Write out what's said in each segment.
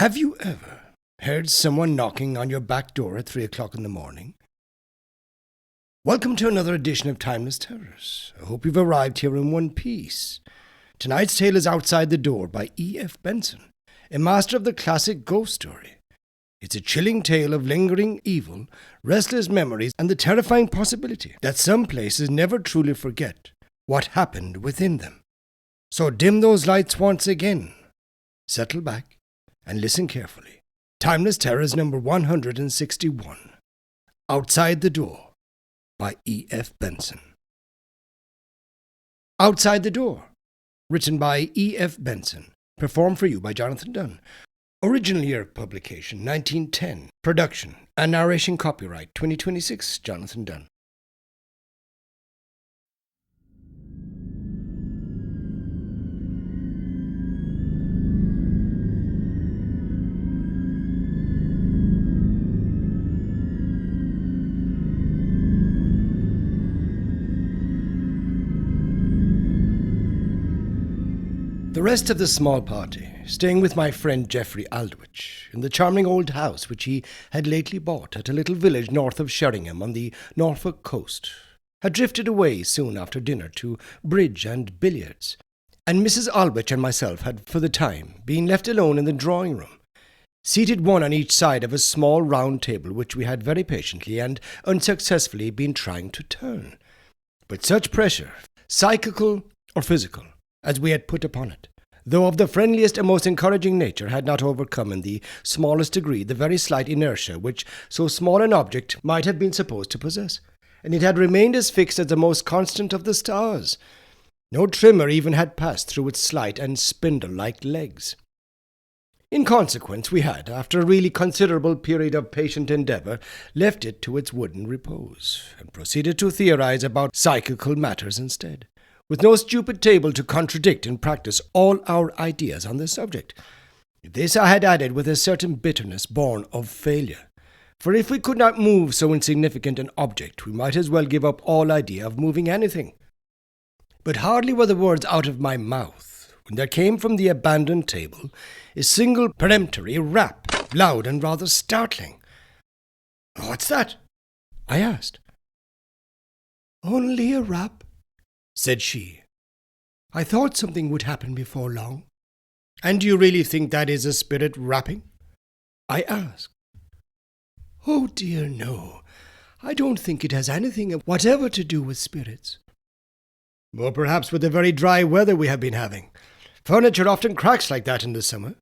Have you ever heard someone knocking on your back door at 3 o'clock in the morning? Welcome to another edition of Timeless Terrors. I hope you've arrived here in one piece. Tonight's tale is Outside the Door by E.F. Benson, a master of the classic ghost story. It's a chilling tale of lingering evil, restless memories, and the terrifying possibility that some places never truly forget what happened within them. So dim those lights once again. Settle back and listen carefully. Timeless Terrors number 161. Outside the Door by E.F. Benson. Outside the Door, written by E.F. Benson, performed for you by Jonathan Dunne. Original year of publication, 1910. Production and narration copyright, 2026, Jonathan Dunne. The rest of the small party, staying with my friend Geoffrey Aldwych in the charming old house which he had lately bought at a little village north of Sheringham on the Norfolk coast, had drifted away soon after dinner to bridge and billiards, and Mrs. Aldwych and myself had, for the time, been left alone in the drawing-room, seated one on each side of a small round table which we had very patiently and unsuccessfully been trying to turn. But such pressure, psychical or physical, as we had put upon it, though of the friendliest and most encouraging nature, had not overcome in the smallest degree the very slight inertia which so small an object might have been supposed to possess, and it had remained as fixed as the most constant of the stars. No tremor even had passed through its slight and spindle-like legs. In consequence, we had, after a really considerable period of patient endeavour, left it to its wooden repose, and proceeded to theorize about psychical matters instead, with no stupid table to contradict in practice all our ideas on the subject. This I had added with a certain bitterness born of failure, for if we could not move so insignificant an object, we might as well give up all idea of moving anything. But hardly were the words out of my mouth when there came from the abandoned table a single peremptory rap, loud and rather startling. "What's that?" I asked. "Only a rap," said she. "I thought something would happen before long." "And do you really think that is a spirit rapping?" I asked. "Oh dear, no. I don't think it has anything whatever to do with spirits." "Or perhaps with the very dry weather we have been having. Furniture often cracks like that in the summer."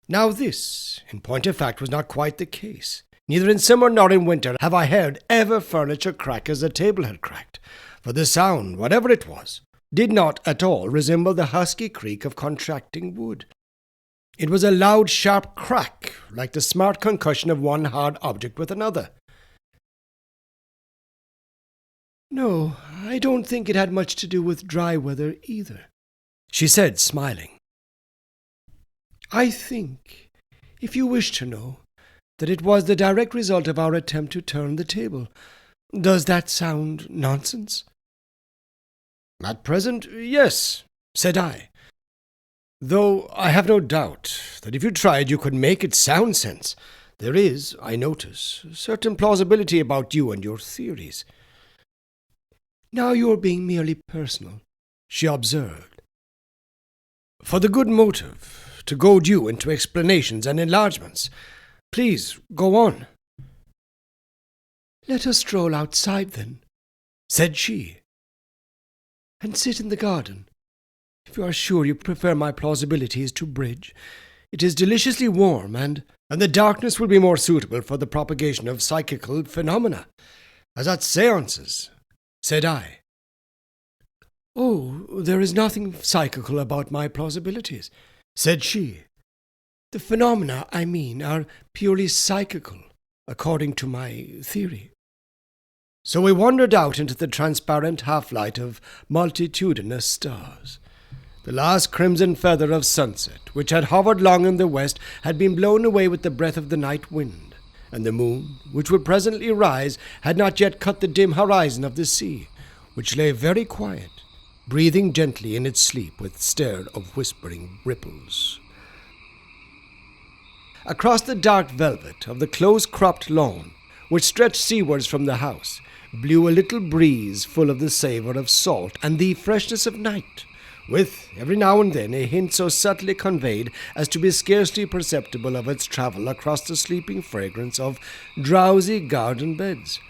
Now this, in point of fact, was not quite the case. Neither in summer nor in winter have I heard ever furniture crack as the table had cracked, for the sound, whatever it was, did not at all resemble the husky creak of contracting wood. It was a loud, sharp crack, like the smart concussion of one hard object with another. "No, I don't think it had much to do with dry weather either," she said, smiling. "I think, if you wish to know, that it was the direct result of our attempt to turn the table. Does that sound nonsense?" "At present, yes," said I. "Though I have no doubt that if you tried you could make it sound sense. There is, I notice, certain plausibility about you and your theories." "Now you're being merely personal," she observed. "For the good motive, to goad you into explanations and enlargements. Please, go on." "Let us stroll outside, then," said she, "and sit in the garden. If you are sure you prefer my plausibilities to bridge, it is deliciously warm, and the darkness will be more suitable for the propagation of psychical phenomena, as at seances," said I. "Oh, there is nothing psychical about my plausibilities," said she. "The phenomena, I mean, are purely psychical, according to my theory." So we wandered out into the transparent half-light of multitudinous stars. The last crimson feather of sunset, which had hovered long in the west, had been blown away with the breath of the night wind, and the moon, which would presently rise, had not yet cut the dim horizon of the sea, which lay very quiet, breathing gently in its sleep with stir of whispering ripples. Across the dark velvet of the close-cropped lawn, which stretched seawards from the house, blew a little breeze full of the savour of salt and the freshness of night, with every now and then a hint so subtly conveyed as to be scarcely perceptible of its travel across the sleeping fragrance of drowsy garden beds,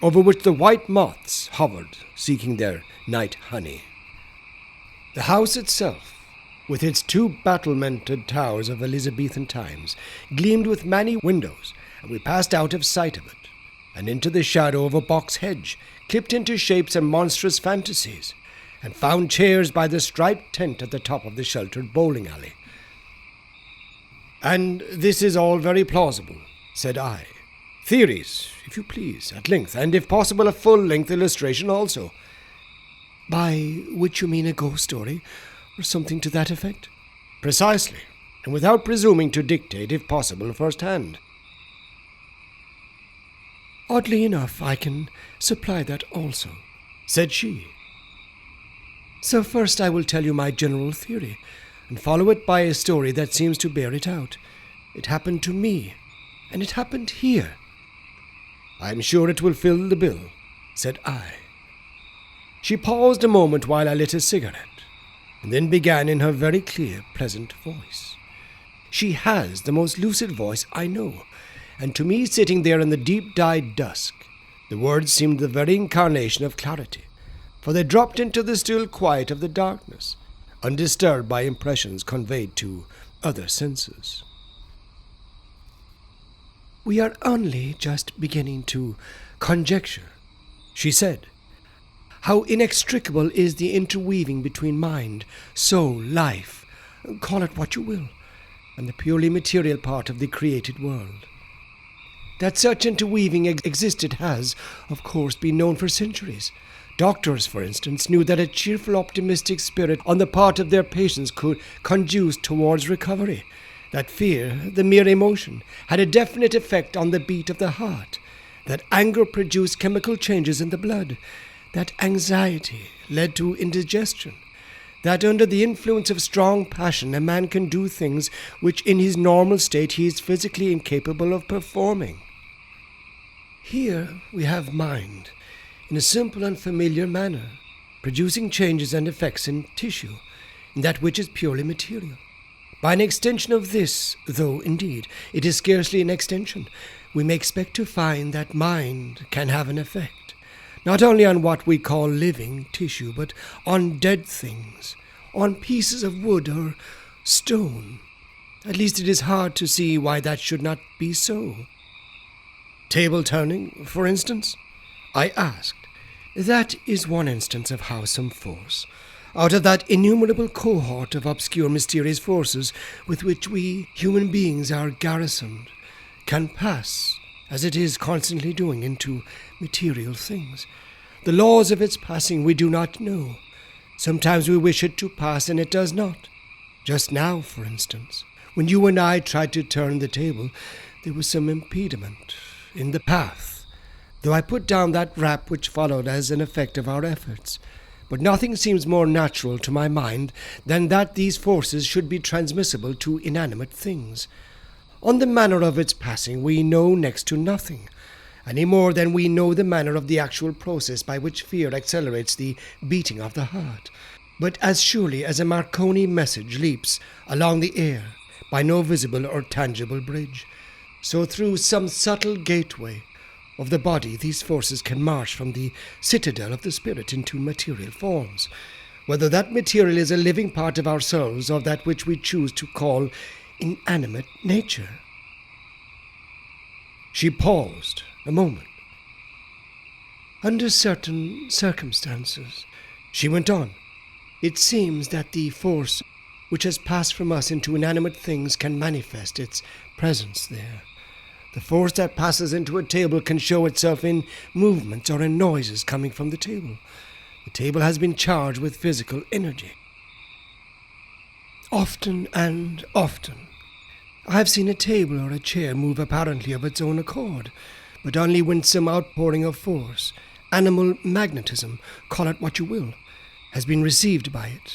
over which the white moths hovered, seeking their night honey. The house itself, with its two battlemented towers of Elizabethan times, gleamed with many windows, and we passed out of sight of it, and into the shadow of a box hedge, clipped into shapes and monstrous fantasies, and found chairs by the striped tent at the top of the sheltered bowling alley. "And this is all very plausible," said I. "Theories, if you please, at length, and if possible a full-length illustration also." "By which you mean a ghost story, or something to that effect?" "Precisely, and without presuming to dictate, if possible, first-hand." "Oddly enough, I can supply that also," said she. "So first I will tell you my general theory, and follow it by a story that seems to bear it out. It happened to me, and it happened here." "I am sure it will fill the bill," said I. She paused a moment while I lit a cigarette, and then began in her very clear, pleasant voice. She has the most lucid voice I know, and to me, sitting there in the deep-dyed dusk, the words seemed the very incarnation of clarity, for they dropped into the still quiet of the darkness, undisturbed by impressions conveyed to other senses. "We are only just beginning to conjecture," she said, "how inextricable is the interweaving between mind, soul, life, call it what you will, and the purely material part of the created world. That such interweaving existed has, of course, been known for centuries. Doctors, for instance, knew that a cheerful, optimistic spirit on the part of their patients could conduce towards recovery, that fear, the mere emotion, had a definite effect on the beat of the heart, that anger produced chemical changes in the blood, that anxiety led to indigestion, that under the influence of strong passion a man can do things which in his normal state he is physically incapable of performing. Here we have mind, in a simple and familiar manner, producing changes and effects in tissue, in that which is purely material. By an extension of this, though indeed it is scarcely an extension, we may expect to find that mind can have an effect, not only on what we call living tissue, but on dead things, on pieces of wood or stone. At least it is hard to see why that should not be so." "Table turning, for instance?" I asked. "That is one instance of how some force, out of that innumerable cohort of obscure mysterious forces with which we human beings are garrisoned, can pass, as it is constantly doing, into material things. The laws of its passing we do not know. Sometimes we wish it to pass and it does not. Just now, for instance, when you and I tried to turn the table, there was some impediment in the path, though I put down that rap which followed as an effect of our efforts. But nothing seems more natural to my mind than that these forces should be transmissible to inanimate things. On the manner of its passing we know next to nothing, any more than we know the manner of the actual process by which fear accelerates the beating of the heart. But as surely as a Marconi message leaps along the air by no visible or tangible bridge, so through some subtle gateway of the body these forces can march from the citadel of the spirit into material forms, whether that material is a living part of ourselves or that which we choose to call inanimate nature." She paused a moment. "Under certain circumstances," she went on, "it seems that the force which has passed from us into inanimate things can manifest its presence there. The force that passes into a table can show itself in movements or in noises coming from the table. The table has been charged with physical energy. Often and often, I have seen a table or a chair move apparently of its own accord, but only when some outpouring of force, animal magnetism, call it what you will, has been received by it.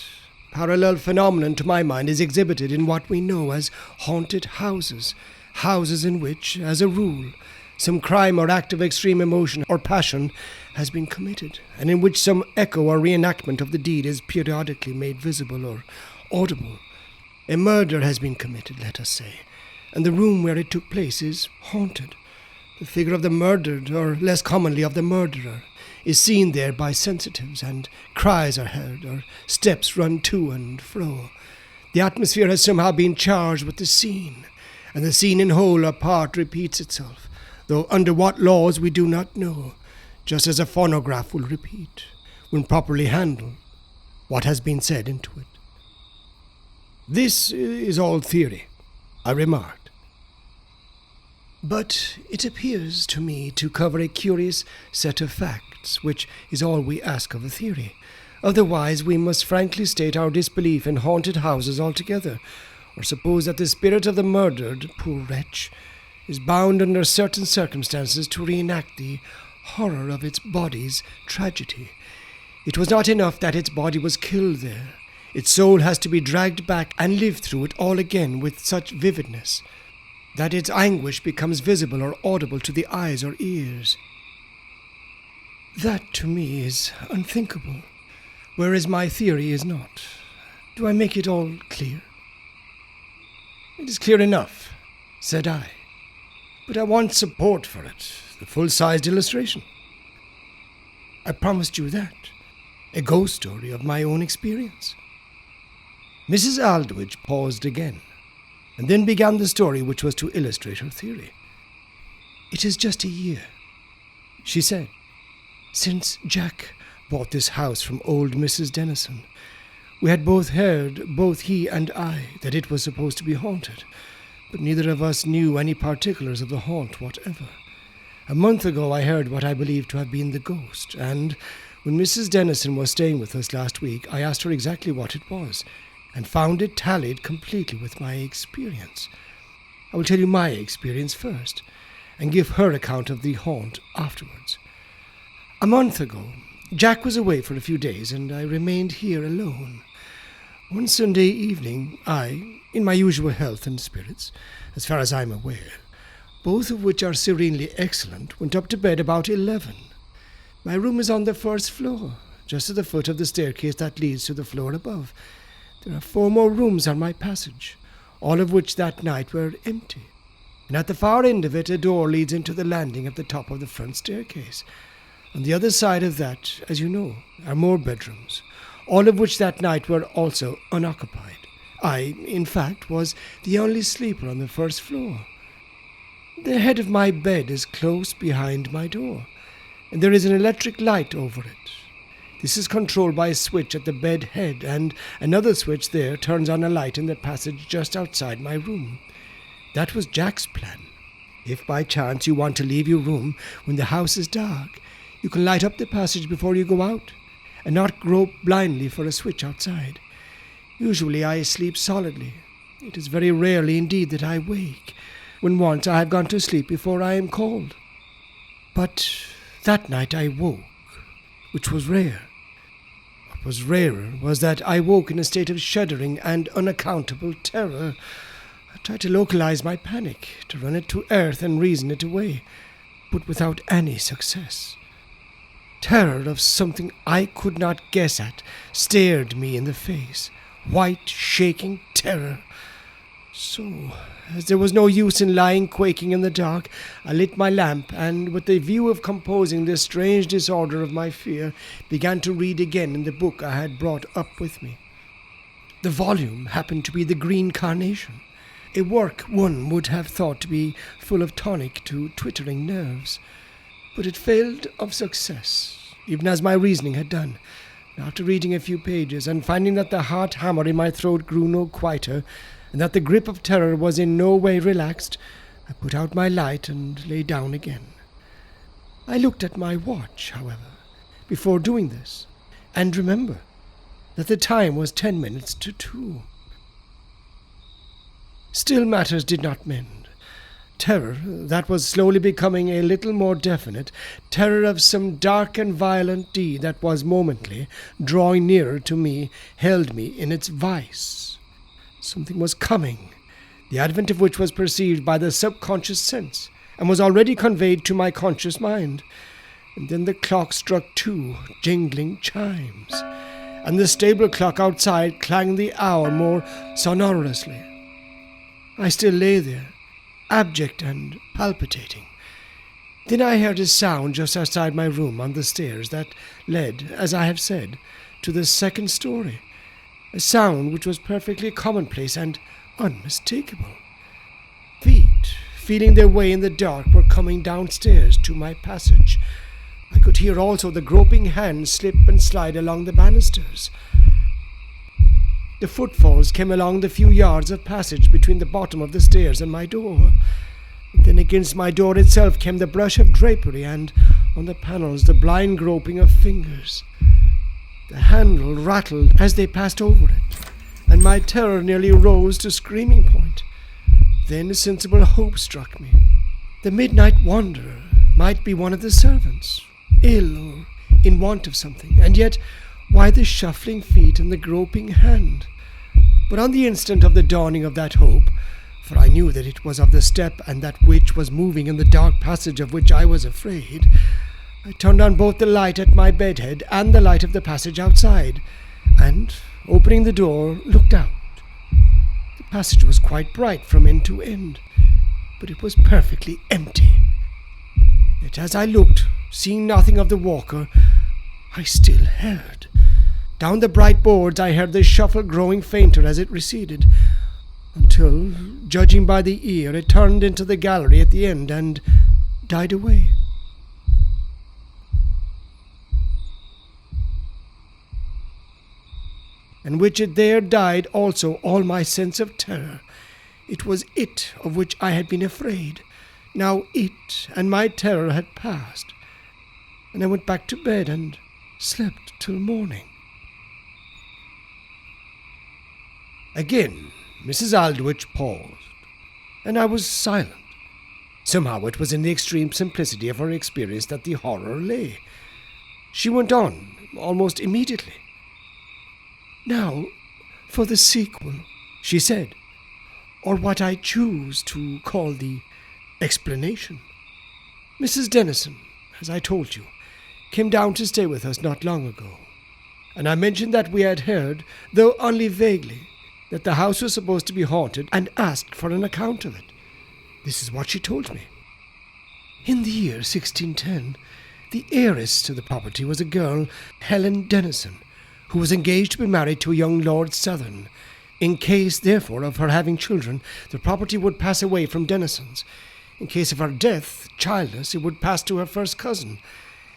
Parallel phenomenon to my mind is exhibited in what we know as haunted houses, houses in which, as a rule, some crime or act of extreme emotion or passion has been committed, and in which some echo or reenactment of the deed is periodically made visible or audible. A murder has been committed, let us say, and the room where it took place is haunted. The figure of the murdered, or less commonly of the murderer, is seen there by sensitives, and cries are heard, or steps run to and fro. The atmosphere has somehow been charged with the scene, and the scene in whole or part repeats itself, though under what laws we do not know, just as a phonograph will repeat, when properly handled, what has been said into it. This is all theory, I remarked. But it appears to me to cover a curious set of facts, which is all we ask of a theory. Otherwise, we must frankly state our disbelief in haunted houses altogether, or suppose that the spirit of the murdered, poor wretch, is bound under certain circumstances to reenact the horror of its body's tragedy. It was not enough that its body was killed there. Its soul has to be dragged back and live through it all again with such vividness that its anguish becomes visible or audible to the eyes or ears. That, to me, is unthinkable, whereas my theory is not. Do I make it all clear? It is clear enough, said I, but I want support for it, the full-sized illustration. I promised you that, a ghost story of my own experience. Mrs. Aldwych paused again, and then began the story which was to illustrate her theory. It is just a year, she said, since Jack bought this house from old Mrs. Denison. We had both heard, both he and I, that it was supposed to be haunted, but neither of us knew any particulars of the haunt whatever. A month ago I heard what I believed to have been the ghost, and when Mrs. Denison was staying with us last week, I asked her exactly what it was, and found it tallied completely with my experience. I will tell you my experience first, and give her account of the haunt afterwards. A month ago, Jack was away for a few days, and I remained here alone. One Sunday evening, I, in my usual health and spirits, as far as I am aware, both of which are serenely excellent, went up to bed about 11. My room is on the first floor, just at the foot of the staircase that leads to the floor above. There are 4 more rooms on my passage, all of which that night were empty, and at the far end of it a door leads into the landing at the top of the front staircase. On the other side of that, as you know, are more bedrooms, all of which that night were also unoccupied. I, in fact, was the only sleeper on the first floor. The head of my bed is close behind my door, and there is an electric light over it. This is controlled by a switch at the bed head, and another switch there turns on a light in the passage just outside my room. That was Jack's plan. If by chance you want to leave your room when the house is dark, you can light up the passage before you go out, and not grope blindly for a switch outside. Usually I sleep solidly. It is very rarely indeed that I wake, when once I have gone to sleep before I am called. But that night I woke, which was rare. What was rarer was that I woke in a state of shuddering and unaccountable terror. I tried to localize my panic, to run it to earth and reason it away, but without any success. Terror of something I could not guess at stared me in the face, white, shaking terror. So, as there was no use in lying quaking in the dark, I lit my lamp and, with the view of composing this strange disorder of my fear, began to read again in the book I had brought up with me. The volume happened to be The Green Carnation, a work one would have thought to be full of tonic to twittering nerves. But it failed of success, even as my reasoning had done. After reading a few pages and finding that the heart hammer in my throat grew no quieter, and that the grip of terror was in no way relaxed, I put out my light and lay down again. I looked at my watch, however, before doing this, and remember that the time was 10 minutes to 2. Still matters did not mend. Terror, that was slowly becoming a little more definite, terror of some dark and violent deed that was momently drawing nearer to me, held me in its vice. Something was coming. the advent of which was perceived by the subconscious sense, and was already conveyed to my conscious mind. And then the clock struck 2 jingling chimes, and the stable clock outside clanged the hour more sonorously. I still lay there, abject and palpitating. Then I heard a sound just outside my room on the stairs that led, as I have said, to the second story, a sound which was perfectly commonplace and unmistakable. Feet, feeling their way in the dark, were coming downstairs to my passage. I could hear also the groping hands slip and slide along the banisters. The footfalls came along the few yards of passage between the bottom of the stairs and my door. Then against my door itself came the brush of drapery, and on the panels the blind groping of fingers. The handle rattled as they passed over it, and my terror nearly rose to screaming point. Then a sensible hope struck me. The midnight wanderer might be one of the servants, ill or in want of something, and yet why the shuffling feet and the groping hand? But on the instant of the dawning of that hope, for I knew that it was of the step and that which was moving in the dark passage of which I was afraid, I turned on both the light at my bedhead and the light of the passage outside, and, opening the door, looked out. The passage was quite bright from end to end, but it was perfectly empty. Yet as I looked, seeing nothing of the walker, I still heard. Down the bright boards I heard the shuffle growing fainter as it receded, until, judging by the ear, it turned into the gallery at the end and died away. And which it there died also all my sense of terror. It was it of which I had been afraid. Now it and my terror had passed, and I went back to bed and slept till morning. Again Mrs. Aldwych paused, and I was silent. Somehow it was in the extreme simplicity of her experience that the horror lay. She went on almost immediately. "Now, for the sequel," she said, "or what I choose to call the explanation. Mrs. Dennison, as I told you, came down to stay with us not long ago, and I mentioned that we had heard, though only vaguely, that the house was supposed to be haunted, and asked for an account of it. This is what she told me. In the year 1610, the heiress to the property was a girl, Helen Dennison, who was engaged to be married to a young Lord Southern. In case, therefore, of her having children, the property would pass away from Dennisons. In case of her death, childless, it would pass to her first cousin.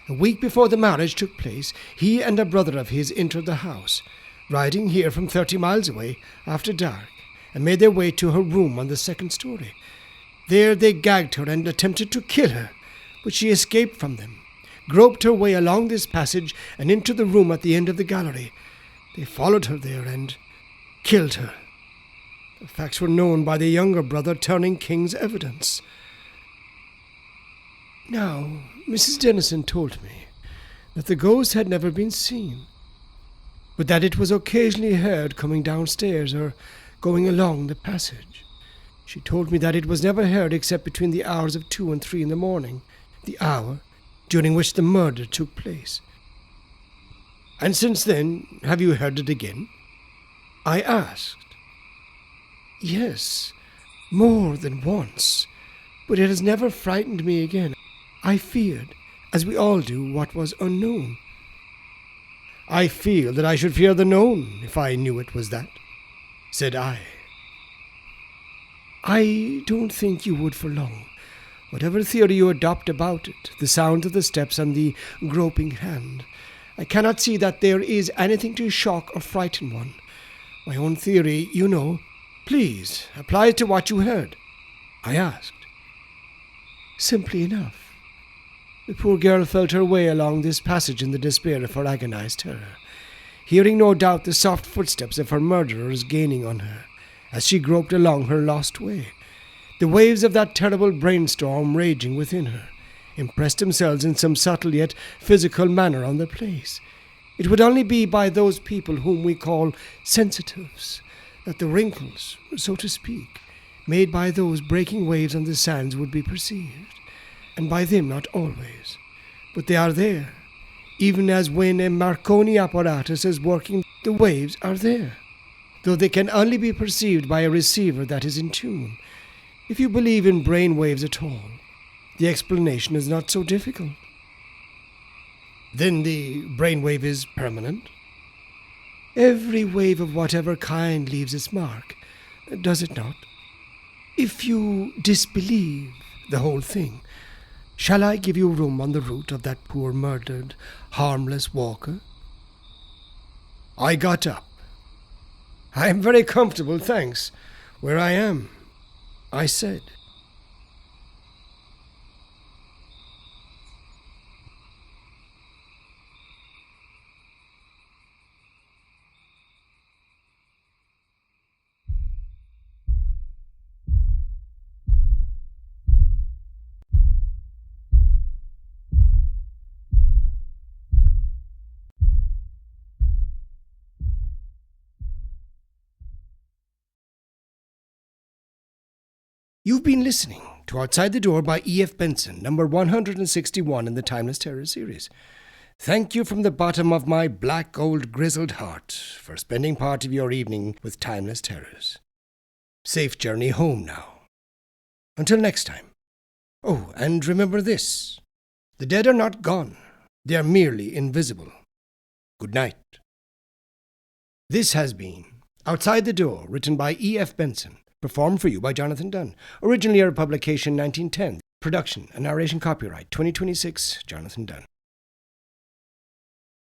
A week before the marriage took place, he and a brother of his entered the house, riding here from 30 miles away, after dark, and made their way to her room on the second story. There they gagged her and attempted to kill her, but she escaped from them, groped her way along this passage and into the room at the end of the gallery. They followed her there and killed her. The facts were known by the younger brother turning king's evidence. Now, Mrs. Dennison told me that the ghost had never been seen, but that it was occasionally heard coming downstairs or going along the passage. She told me that it was never heard except between the hours of 2 and 3 in the morning, the hour during which the murder took place. And since then, have you heard it again? I asked. Yes, more than once, but it has never frightened me again. I feared, as we all do, what was unknown. I feel that I should fear the known if I knew it was that, said I. I don't think you would for long. Whatever theory you adopt about it, the sound of the steps and the groping hand, I cannot see that there is anything to shock or frighten one. My own theory, you know. Please, apply to what you heard, I asked. Simply enough. The poor girl felt her way along this passage in the despair of her agonized terror, hearing no doubt the soft footsteps of her murderers gaining on her, as she groped along her lost way. The waves of that terrible brainstorm raging within her impressed themselves in some subtle yet physical manner on the place. It would only be by those people whom we call sensitives that the wrinkles, so to speak, made by those breaking waves on the sands would be perceived, and by them not always. But they are there. Even as when a Marconi apparatus is working, the waves are there, though they can only be perceived by a receiver that is in tune. If you believe in brain waves at all, the explanation is not so difficult. Then the brainwave is permanent? Every wave of whatever kind leaves its mark, does it not? If you disbelieve the whole thing, shall I give you room on the route of that poor murdered, harmless walker? I got up. I am very comfortable, thanks, where I am, I said. You've been listening to Outside the Door by E.F. Benson, number 161 in the Timeless Terror series. Thank you from the bottom of my black old grizzled heart for spending part of your evening with Timeless Terrors. Safe journey home now. Until next time. Oh, and remember this. The dead are not gone. They are merely invisible. Good night. This has been Outside the Door, written by E.F. Benson. Performed for you by Jonathan Dunne. Originally a publication 1910. Production and narration copyright 2026 Jonathan Dunne.